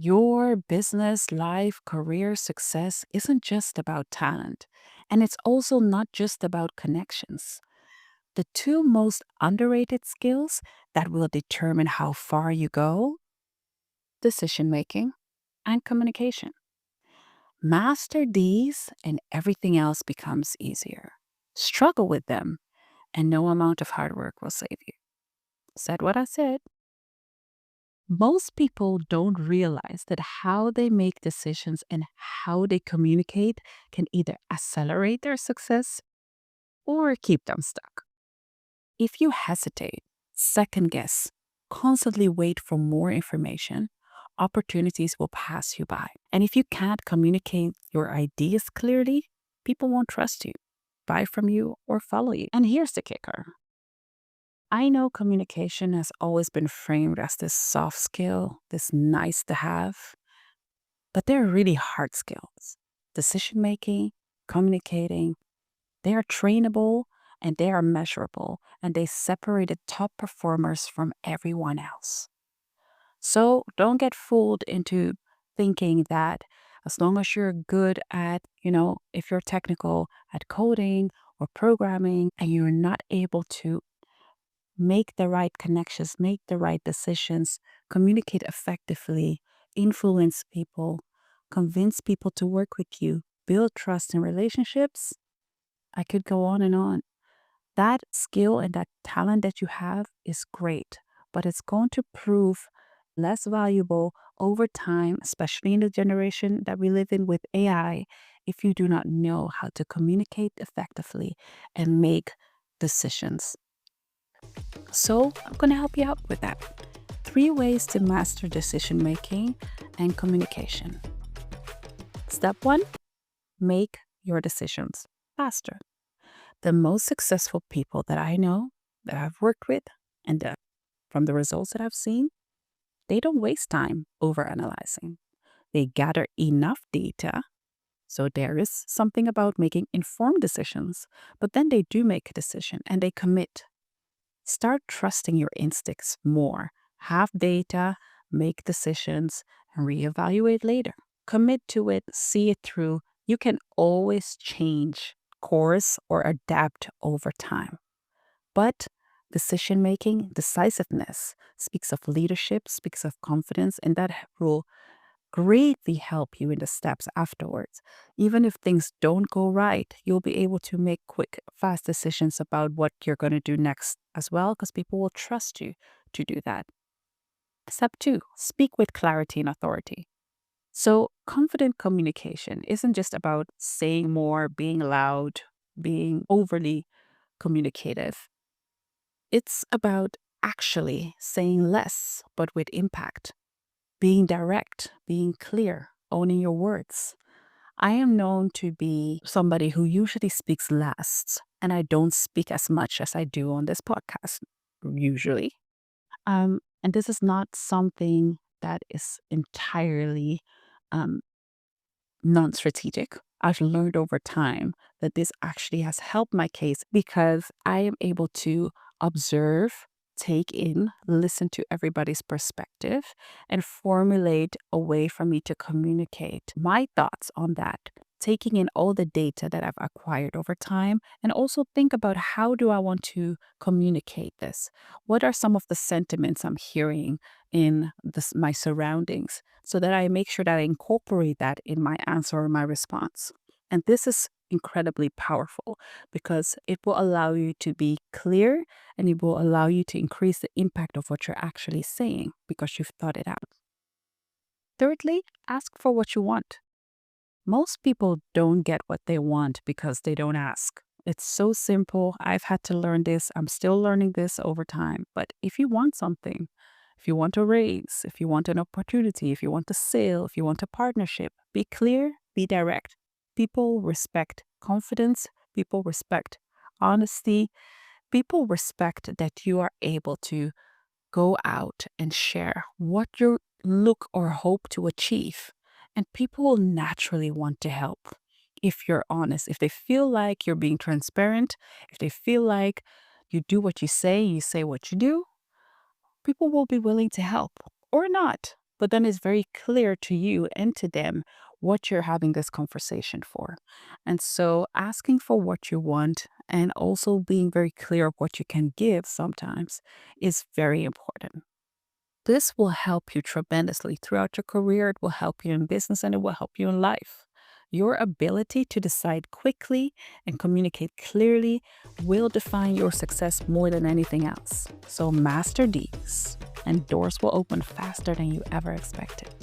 Your business, life, career success isn't just about talent, and it's also not just about connections. The two most underrated skills that will determine how far you go: decision making and communication. Master these, and everything else becomes easier. Struggle with them, and no amount of hard work will save you. Said what I said. Most people don't realize that how they make decisions and how they communicate can either accelerate their success or keep them stuck. If you hesitate, second guess, constantly wait for more information, opportunities will pass you by. And if you can't communicate your ideas clearly, people won't trust you, buy from you, or follow you. And here's the kicker: I know communication has always been framed as this soft skill, this nice to have, but they're really hard skills. Decision making, communicating, they are trainable and they are measurable, and they separate the top performers from everyone else. So don't get fooled into thinking that as long as you're good at, if you're technical at coding or programming and you're not able to make the right connections, make the right decisions, communicate effectively, influence people, convince people to work with you, build trust in relationships. I could go on and on. That skill and that talent that you have is great, but it's going to prove less valuable over time, especially in the generation that we live in with AI, if you do not know how to communicate effectively and make decisions. So, I'm going to help you out with that. 3 ways to master decision making and communication. Step 1: make your decisions faster. The most successful people that I know, that I've worked with, and from the results that I've seen, they don't waste time overanalyzing. They gather enough data. So there is something about making informed decisions, but then they do make a decision and they commit. Start trusting your instincts more. Have data, make decisions, and reevaluate later. Commit to it, see it through. You can always change course or adapt over time. But decision making, decisiveness speaks of leadership, speaks of confidence, and that will greatly help you in the steps afterwards. Even if things don't go right, you'll be able to make quick, fast decisions about what you're going to do next as well, because people will trust you to do that. Step 2: speak with clarity and authority. So, confident communication isn't just about saying more, being loud, being overly communicative. It's about actually saying less, but with impact, being direct, being clear, owning your words. I am known to be somebody who usually speaks last, and I don't speak as much as I do on this podcast, usually. And this is not something that is entirely um, non strategic. I've learned over time that this actually has helped my case because I am able to observe, take in, listen to everybody's perspective, and formulate a way for me to communicate my thoughts on that. Taking in all the data that I've acquired over time, and also think about how do I want to communicate this? What are some of the sentiments I'm hearing in my surroundings, so that I make sure that I incorporate that in my answer or my response. And this is incredibly powerful because it will allow you to be clear, and it will allow you to increase the impact of what you're actually saying because you've thought it out. Thirdly, ask for what you want. Most people don't get what they want because they don't ask. It's so simple. I've had to learn this. I'm still learning this over time. But if you want something, if you want a raise, if you want an opportunity, if you want a sale, if you want a partnership, be clear, be direct. People respect confidence. People respect honesty. People respect that you are able to go out and share what you look or hope to achieve. And people will naturally want to help if you're honest, if they feel like you're being transparent, if they feel like you do what you say what you do, people will be willing to help or not. but then it's very clear to you and to them what you're having this conversation for. And so asking for what you want and also being very clear of what you can give sometimes is very important. This will help you tremendously throughout your career. It will help you in business and it will help you in life. Your ability to decide quickly and communicate clearly will define your success more than anything else. So, master these, and doors will open faster than you ever expected.